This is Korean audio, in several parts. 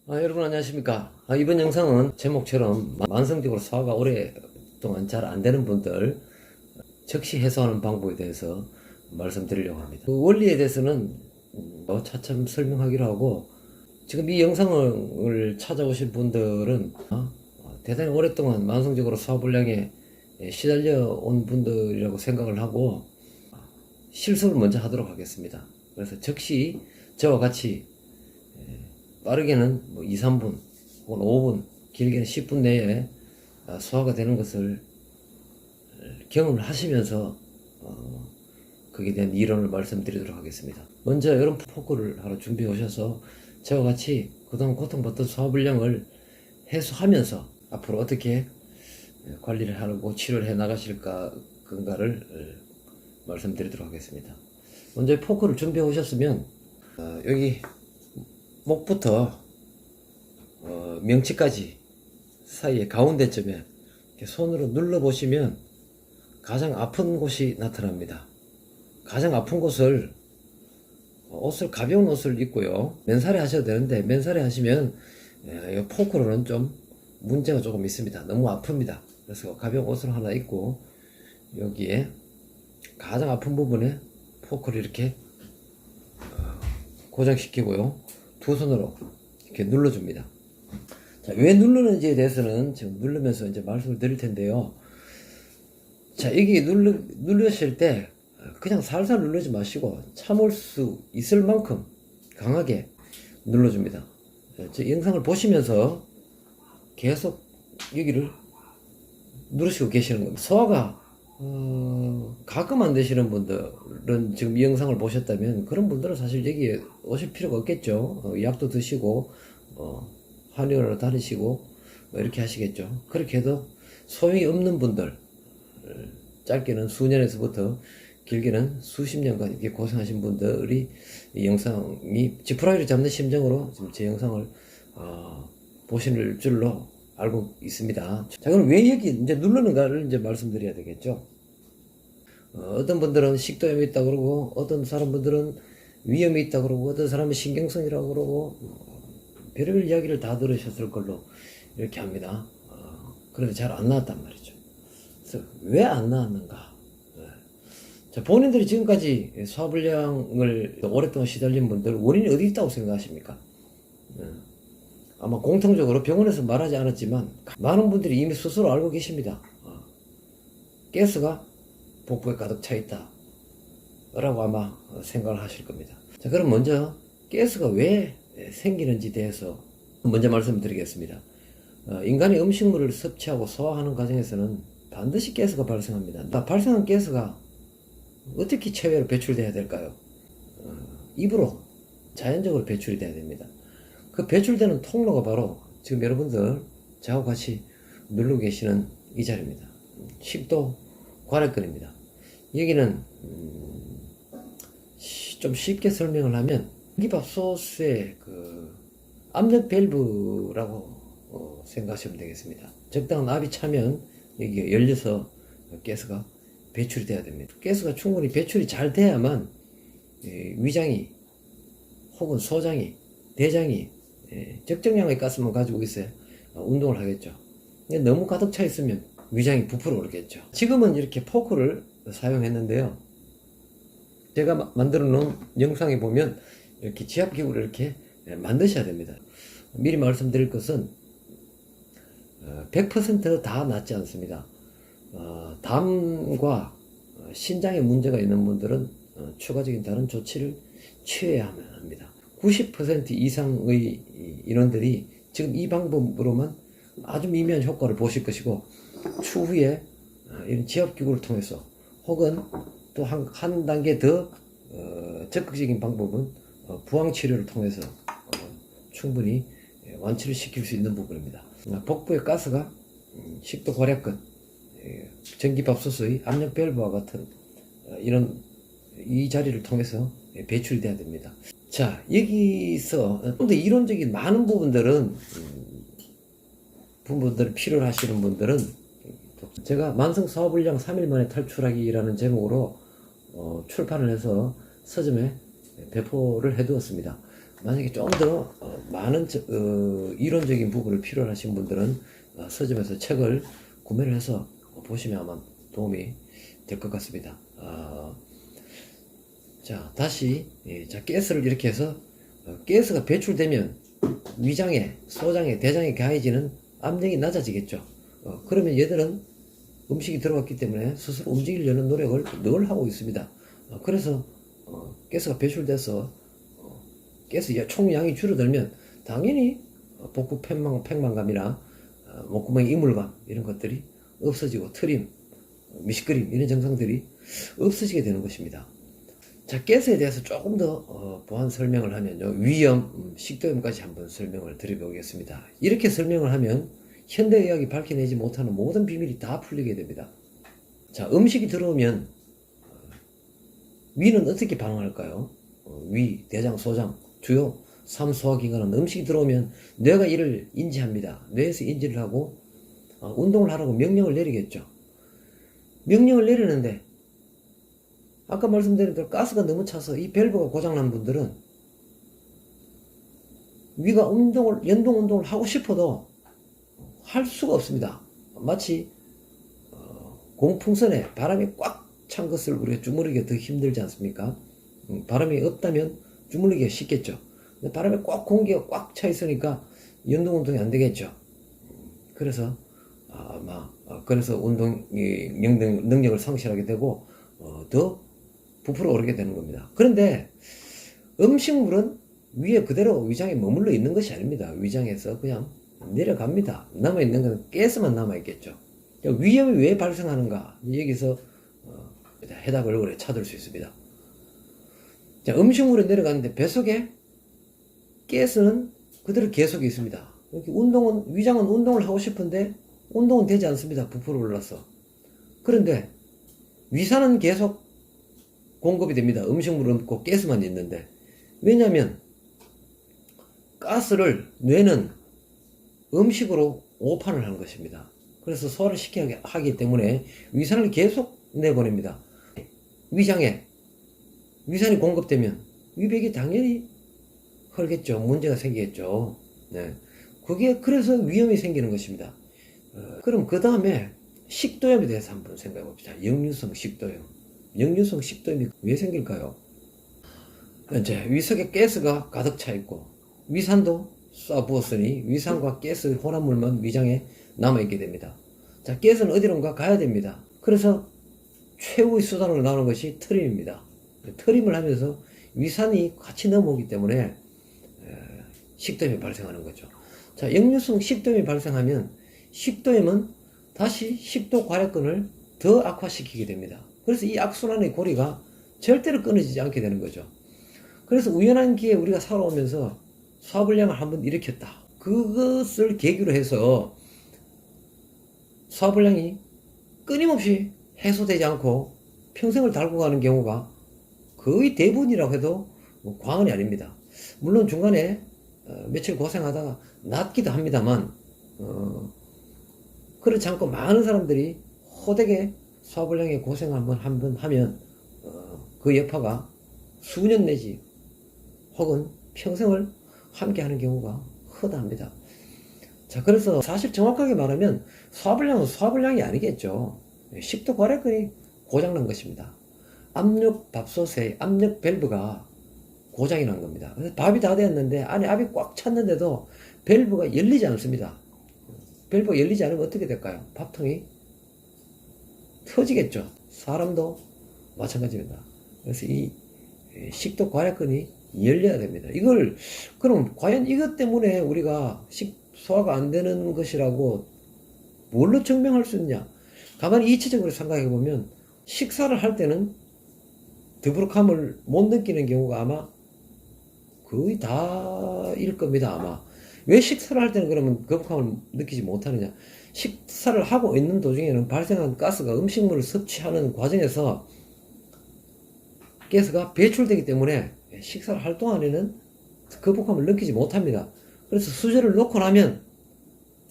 여러분 안녕하십니까. 이번 영상은 제목처럼 만성적으로 소화가 오랫동안 잘 안 되는 분들 즉시 해소하는 방법에 대해서 말씀드리려고 합니다. 그 원리에 대해서는 차츰 설명하기로 하고, 지금 이 영상을 찾아오신 분들은 대단히 오랫동안 만성적으로 소화불량에 시달려 온 분들이라고 생각을 하고 실습을 먼저 하도록 하겠습니다. 그래서 즉시 저와 같이 빠르게는 2, 3분 혹은 5분, 길게는 10분 내에 소화가 되는 것을 경험을 하시면서 거기에 대한 이론을 말씀드리도록 하겠습니다. 먼저 여러분 포크를 하러 준비해 오셔서 저와 같이 그동안 고통받던 소화불량을 해소하면서 앞으로 어떻게 관리를 하고 치료를 해 나가실까 건가를 말씀드리도록 하겠습니다. 먼저 포크를 준비해 오셨으면 여기 목부터 명치까지 사이에 가운데쯤에 이렇게 손으로 눌러 보시면 가장 아픈 곳이 나타납니다. 가장 아픈 곳을 가벼운 옷을 입고요, 맨살에 하셔도 되는데 맨살에 하시면 이 포크로는 좀 문제가 조금 있습니다. 너무 아픕니다. 그래서 가벼운 옷을 하나 입고 여기에 가장 아픈 부분에 포크를 이렇게 고정시키고요, 두 손으로 이렇게 눌러줍니다. 자, 왜 누르는지에 대해서는 지금 누르면서 이제 말씀을 드릴 텐데요. 자, 여기 누르실 때 그냥 살살 누르지 마시고 참을 수 있을 만큼 강하게 눌러줍니다. 제 영상을 보시면서 계속 여기를 누르시고 계시는 겁니다. 소화가 가끔 안 되시는 분들은 지금 이 영상을 보셨다면 그런 분들은 사실 여기에 오실 필요가 없겠죠. 약도 드시고 한의원으로 다니시고 이렇게 하시겠죠. 그렇게 해도 소용이 없는 분들, 짧게는 수년에서부터 길게는 수십 년간 이렇게 고생하신 분들이 이 영상이 지푸라기를 잡는 심정으로 지금 제 영상을 보실 줄로 알고 있습니다. 자, 그럼 왜 여기 이제 누르는가를 이제 말씀드려야 되겠죠. 어떤 분들은 식도염이 있다 그러고, 어떤 사람분들은 위염이 있다 그러고, 어떤 사람은 신경성이라고 그러고, 별의별 이야기를 다 들으셨을 걸로 이렇게 합니다. 그런데 잘 안 나왔단 말이죠. 그래서 왜 안 나왔는가? 자, 본인들이 지금까지 소화불량을 오랫동안 시달린 분들 원인이 어디 있다고 생각하십니까? 아마 공통적으로 병원에서 말하지 않았지만 많은 분들이 이미 스스로 알고 계십니다. 가스가 복부에 가득 차 있다 라고 아마 생각을 하실 겁니다. 자, 그럼 먼저 가스가 왜 생기는지 대해서 먼저 말씀드리겠습니다. 인간이 음식물을 섭취하고 소화하는 과정에서는 반드시 가스가 발생합니다. 발생한 가스가 어떻게 체외로 배출돼야 될까요? 입으로 자연적으로 배출이 돼야 됩니다. 그 배출되는 통로가 바로 지금 여러분들 저하고 같이 누르고 계시는 이 자리입니다. 식도 관액근입니다. 여기는 좀 쉽게 설명을 하면 공기밥솥의 그 압력 밸브라고 생각하시면 되겠습니다. 적당한 압이 차면 여기가 열려서 가스가 배출이 돼야 됩니다. 가스가 충분히 배출이 잘 돼야만 위장이 혹은 소장이, 대장이 적정량의 가스만 가지고 있어야 운동을 하겠죠. 너무 가득 차 있으면 위장이 부풀어 오르겠죠. 지금은 이렇게 포크를 사용했는데요, 제가 만들어 놓은 영상에 보면 이렇게 지압기구를 이렇게 만드셔야 됩니다. 미리 말씀드릴 것은 100%다 낫지 않습니다. 담과 신장에 문제가 있는 분들은 추가적인 다른 조치를 취해야 합니다. 90% 이상의 인원들이 지금 이 방법으로만 아주 미미한 효과를 보실 것이고, 추후에 이런 지압기구를 통해서 혹은 또 한 단계 더 적극적인 방법은 부항치료를 통해서 충분히 완치를 시킬 수 있는 부분입니다. 복부의 가스가 식도 괄약근, 전기밥솥의 압력 밸브와 같은 이 자리를 통해서 배출이 돼야 됩니다. 자, 여기서 좀 더 이론적인 많은 부분들은 필요로 하시는 분들은 제가 만성 소화불량 3일 만에 탈출하기라는 제목으로 출판을 해서 서점에 배포를 해두었습니다. 만약에 좀 더 많은 이론적인 부분을 필요로 하신 분들은 서점에서 책을 구매를 해서 보시면 아마 도움이 될 것 같습니다. 자, 다시, 자, 가스를 이렇게 해서, 가스가 배출되면 위장에, 소장에, 대장에 가해지는 압력이 낮아지겠죠. 그러면 얘들은 음식이 들어갔기 때문에 스스로 움직이려는 노력을 늘 하고 있습니다. 그래서, 가스가 배출돼서, 가스 총량이 줄어들면 당연히 복부 팽만감이나 목구멍의 이물감 이런 것들이 없어지고 트림, 미식거림 이런 증상들이 없어지게 되는 것입니다. 자, 가스에 대해서 조금 더 보완 설명을 하면요, 위염, 식도염까지 한번 설명을 드려보겠습니다. 이렇게 설명을 하면 현대의학이 밝혀내지 못하는 모든 비밀이 다 풀리게 됩니다. 자, 음식이 들어오면 위는 어떻게 반응할까요? 위, 대장, 소장, 주요 3소화기관은 음식이 들어오면 뇌가 이를 인지합니다. 뇌에서 인지를 하고 운동을 하라고 명령을 내리겠죠. 명령을 내리는데 아까 말씀드린 대로 가스가 너무 차서 이 밸브가 고장난 분들은 위가 연동 운동을 하고 싶어도 할 수가 없습니다. 마치 공풍선에 바람이 꽉 찬 것을 우리가 주무르기가 더 힘들지 않습니까? 바람이 없다면 주무르기가 쉽겠죠. 근데 바람에 꽉 공기가 꽉 차 있으니까 연동 운동이 안 되겠죠. 그래서 그래서 운동 능력을 상실하게 되고 더 부풀어 오르게 되는 겁니다. 그런데 음식물은 위에 그대로 위장에 머물러 있는 것이 아닙니다. 위장에서 그냥 내려갑니다. 남아있는 건 가스만 남아있겠죠. 위염이 왜 발생하는가? 여기서 해답을 오래 찾을 수 있습니다. 자, 음식물이 내려가는데 뱃속에 가스는 그대로 계속 있습니다. 위장은 운동을 하고 싶은데 운동은 되지 않습니다. 부풀어 올라서. 그런데 위산은 계속 공급이 됩니다. 음식물은 없고 가스만 있는데. 왜냐하면 가스를 뇌는 음식으로 오판을 하는 것입니다. 그래서 소화를 시키게 하기 때문에 위산을 계속 내보냅니다. 위장에 위산이 공급되면 위백이 당연히 헐겠죠. 문제가 생기겠죠. 네. 그래서 위험이 생기는 것입니다. 그럼 그 다음에 식도염에 대해서 한번 생각해 봅시다. 역류성 식도염. 역류성 식도염이 왜 생길까요? 이제 위석에 가스가 가득 차 있고 위산도 쏴 부었으니 위산과 가스 혼합물만 위장에 남아있게 됩니다. 자, 가스는 어디론가 가야 됩니다. 그래서 최후의 수단으로 나오는 것이 트림입니다. 트림을 하면서 위산이 같이 넘어오기 때문에 식도염이 발생하는 거죠. 자, 역류성 식도염이 발생하면 식도염은 다시 식도 괄약근을 더 악화시키게 됩니다. 그래서 이 악순환의 고리가 절대로 끊어지지 않게 되는 거죠. 그래서 우연한 기회에 우리가 살아오면서 소화불량을 한번 일으켰다. 그것을 계기로 해서 소화불량이 끊임없이 해소되지 않고 평생을 달고 가는 경우가 거의 대부분이라고 해도 과언이 아닙니다. 물론 중간에 며칠 고생하다가 낫기도 합니다만 그렇지 않고 많은 사람들이 호되게 소화불량에 고생을 한번 하면 그 여파가 수년 내지 혹은 평생을 함께 하는 경우가 허다합니다. 자, 그래서 사실 정확하게 말하면 소화불량은 소화불량이 아니겠죠. 식도 괄약근이 고장난 것입니다. 압력밥솥의 압력 밸브가 고장이 난 겁니다. 그래서 밥이 다 되었는데 안에 압이 꽉 찼는데도 밸브가 열리지 않습니다. 밸브가 열리지 않으면 어떻게 될까요? 밥통이 터지겠죠. 사람도 마찬가지입니다. 그래서 이 식도 괄약근이 열려야 됩니다. 그럼 과연 이것 때문에 우리가 소화가 안 되는 것이라고 뭘로 증명할 수 있냐? 가만히 이치적으로 생각해 보면 식사를 할 때는 더부룩함을 못 느끼는 경우가 아마 거의 다일 겁니다. 아마 왜 식사를 할 때는 그러면 거북함을 느끼지 못하느냐? 식사를 하고 있는 도중에는 발생한 가스가 음식물을 섭취하는 과정에서 가스가 배출되기 때문에 식사를 할 동안에는 거북함을 느끼지 못합니다. 그래서 수저를 놓고 나면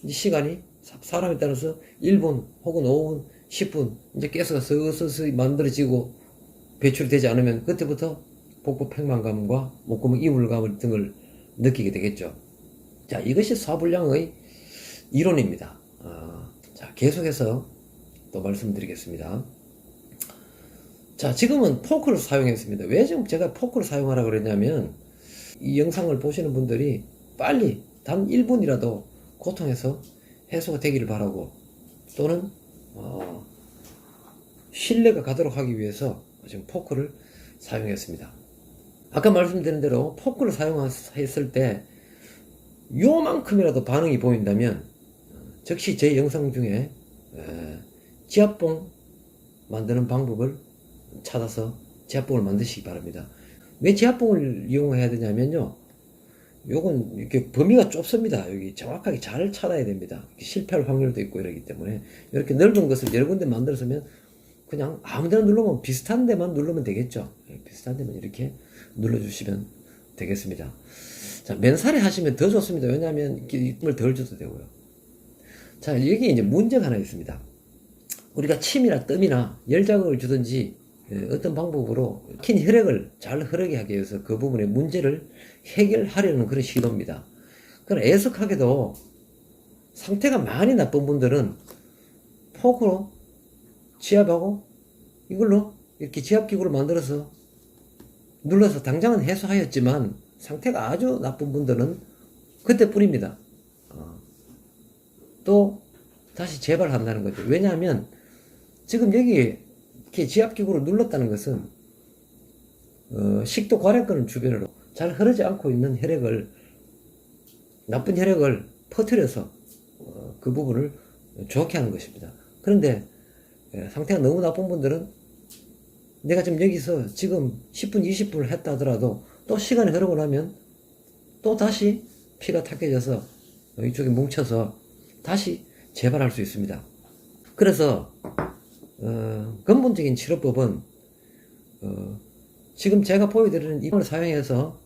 이제 시간이 사람에 따라서 1분 혹은 5분, 10분 이제 가스가 서서히 만들어지고 배출되지 않으면 그때부터 복부 팽만감과 목구멍 이물감 등을 느끼게 되겠죠. 자, 이것이 소화불량의 이론입니다. 자, 계속해서 또 말씀드리겠습니다. 자, 지금은 포크를 사용했습니다. 왜 지금 제가 포크를 사용하라고 그랬냐면, 이 영상을 보시는 분들이 빨리 단 1분이라도 고통에서 해소가 되기를 바라고, 또는 신뢰가 가도록 하기 위해서 지금 포크를 사용했습니다. 아까 말씀드린 대로 포크를 사용했을 때 요만큼이라도 반응이 보인다면 즉시 제 영상 중에 지압봉 만드는 방법을 찾아서 지압봉을 만드시기 바랍니다. 왜 지압봉을 이용해야 되냐면요, 요건 이렇게 범위가 좁습니다. 여기 정확하게 잘 찾아야 됩니다. 실패할 확률도 있고 이러기 때문에 이렇게 넓은 것을 여러 군데 만들었으면 그냥 아무데나 누르면 비슷한 데만 누르면 되겠죠. 비슷한 데만 이렇게 눌러주시면 되겠습니다. 자, 맨살에 하시면 더 좋습니다. 왜냐하면 힘을 덜 줘도 되고요. 자, 여기 이제 문제가 하나 있습니다. 우리가 침이나 뜸이나 열자극을 주든지 어떤 방법으로 긴 혈액을 잘 흐르게 하기 위해서 그 부분의 문제를 해결하려는 그런 시도입니다. 그럼 애석하게도 상태가 많이 나쁜 분들은 포크로 지압하고 이걸로 이렇게 지압기구를 만들어서 눌러서 당장은 해소하였지만 상태가 아주 나쁜 분들은 그때뿐입니다. 또 다시 재발한다는 거죠. 왜냐하면 지금 여기 이렇게 지압기구를 눌렀다는 것은 식도 괄약근 주변으로 잘 흐르지 않고 있는 혈액을, 나쁜 혈액을 퍼뜨려서 그 부분을 좋게 하는 것입니다. 그런데 상태가 너무 나쁜 분들은 내가 지금 여기서 지금 10분, 20분을 했다 하더라도 또 시간이 흐르고 나면 또 다시 피가 탁해져서 이쪽에 뭉쳐서 다시 재발할 수 있습니다. 그래서 근본적인 치료법은 지금 제가 보여드리는 이걸 사용해서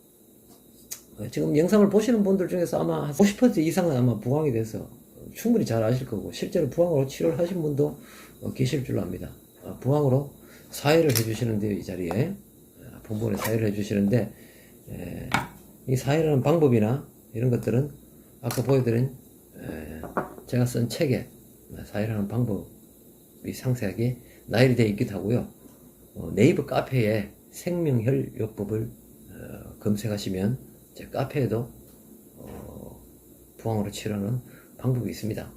지금 영상을 보시는 분들 중에서 아마 50% 이상은 아마 부항이 돼서 충분히 잘 아실 거고, 실제로 부항으로 치료를 하신 분도 계실 줄로 압니다. 부항으로 사회를 해주시는데요, 이 자리에 본본에 사회를 해주시는데, 이 사회라는 방법이나 이런 것들은 아까 보여드린 제가 쓴 책에 사회라는 방법이 상세하게 나열이 되어 있기도 하고요. 네이버 카페에 생명혈요법을 검색하시면 제 카페에도 부항으로 치료하는 방법이 있습니다.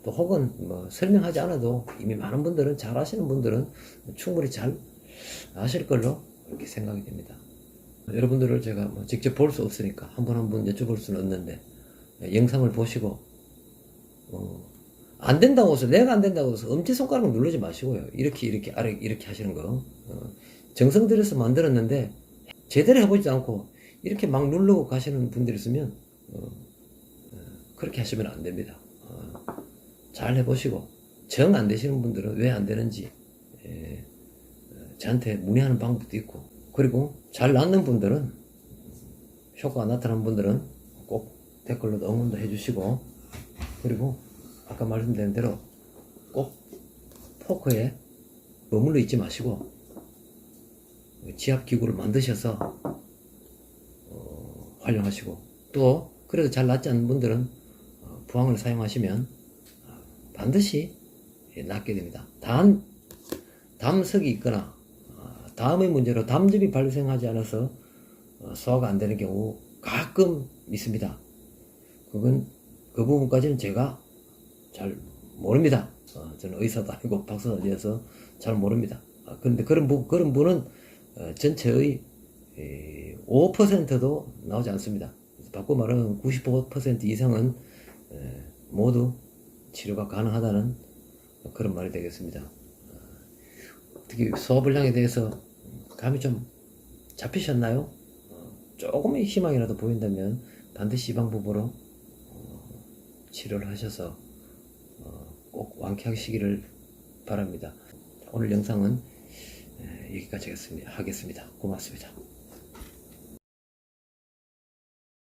또 혹은 뭐 설명하지 않아도 이미 많은 분들은, 잘 아시는 분들은 충분히 잘 아실 걸로 이렇게 생각이 됩니다. 여러분들을 제가 뭐 직접 볼 수 없으니까 한 분 한 분 여쭤볼 수는 없는데, 영상을 보시고 안 된다고 해서, 내가 안 된다고 해서 엄지손가락 누르지 마시고요. 이렇게 아래 이렇게 하시는 거, 정성 들여서 만들었는데 제대로 해보지 않고 이렇게 막 누르고 가시는 분들이 있으면 그렇게 하시면 안 됩니다. 잘 해보시고, 정 안 되시는 분들은 왜 안 되는지 저한테 문의하는 방법도 있고, 그리고 잘 낫는 분들은, 효과가 나타나는 분들은 꼭 댓글로 응원도 해주시고, 그리고 아까 말씀드린 대로 꼭 포크에 머물러 있지 마시고 지압기구를 만드셔서 활용하시고, 또 그래도 잘 낫지 않는 분들은 부항을 사용하시면 반드시 낫게 됩니다. 담석이 있거나 담의 문제로 담즙이 발생하지 않아서 소화가 안 되는 경우 가끔 있습니다. 그 부분까지는 제가 잘 모릅니다. 저는 의사도 아니고 박사도 아니어서 잘 모릅니다. 그런데 그런 분은 전체의 5%도 나오지 않습니다. 바꿔 말하면 95% 이상은 모두 치료가 가능하다는 그런 말이 되겠습니다. 특히 소화불량에 대해서 감이 좀 잡히셨나요? 조금의 희망이라도 보인다면 반드시 이 방법으로 치료를 하셔서 꼭 완쾌하시기를 바랍니다. 오늘 영상은 여기까지 하겠습니다. 고맙습니다.